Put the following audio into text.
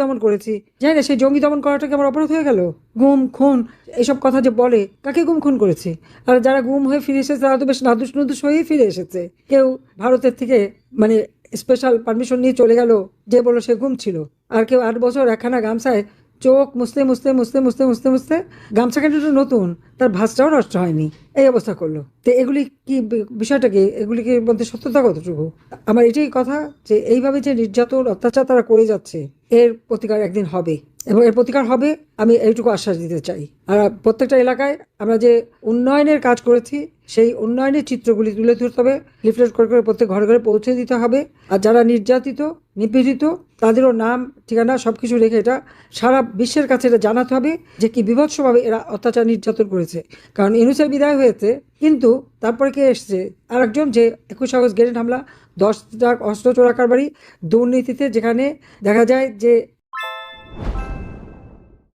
দমন করেছি, জানি না সেই জঙ্গি দমন করাটা কি আমার অপরাধ হয়ে গেল? গুম খুন এসব কথা যে বলে, কাকে গুম খুন করেছে? আর যারা গুম হয়ে ফিরে এসেছে তারা তো বেশ নাদুস নুদুস হয়েই ফিরে এসেছে। কেউ ভারতের থেকে মানে স্পেশাল পারমিশন নিয়ে চলে গেল, যে বললো সে গুম ছিল। আর কেউ 8 বছর একখানা গামছায় চোখ মুছতে মুছতে মুছতে মুছতে মুছতে মুছতে গামছা কেনাটা নতুন, তার ভাঁজটাও নষ্ট হয়নি, এই অবস্থা করলো। তো এগুলি কি বিষয়টা কি, এগুলিকে মধ্যে সত্যতা কতটুকু? আমার এটাই কথা যে এইভাবে যে নির্যাতন অত্যাচার তারা করে যাচ্ছে, এর প্রতিকার একদিন হবে, এবং এর প্রতিকার হবে, আমি এইটুকু আশ্বাস দিতে চাই। আর প্রত্যেকটা এলাকায় আমরা যে উন্নয়নের কাজ করেছি সেই উন্নয়নের চিত্রগুলি তুলে ধরতে হবে, লিফলেট করে করে প্রত্যেক ঘরে ঘরে পৌঁছে দিতে হবে। আর যারা নির্যাতিত নিপীড়িত তাদেরও নাম ঠিকানা সব কিছু রেখে এটা সারা বিশ্বের কাছে এটা জানাতে হবে যে কি বিভৎসভাবে এরা অত্যাচার নির্যাতন করেছে। কারণ ইউনূসের বিদায় হয়েছে, কিন্তু তারপরে কে এসছে আরেকজন, যে 21 আগস্ট গ্রেনেড হামলা, 10 লাখ অস্ত্র চোরা কারবারি, দুর্নীতিতে, যেখানে দেখা যায় যে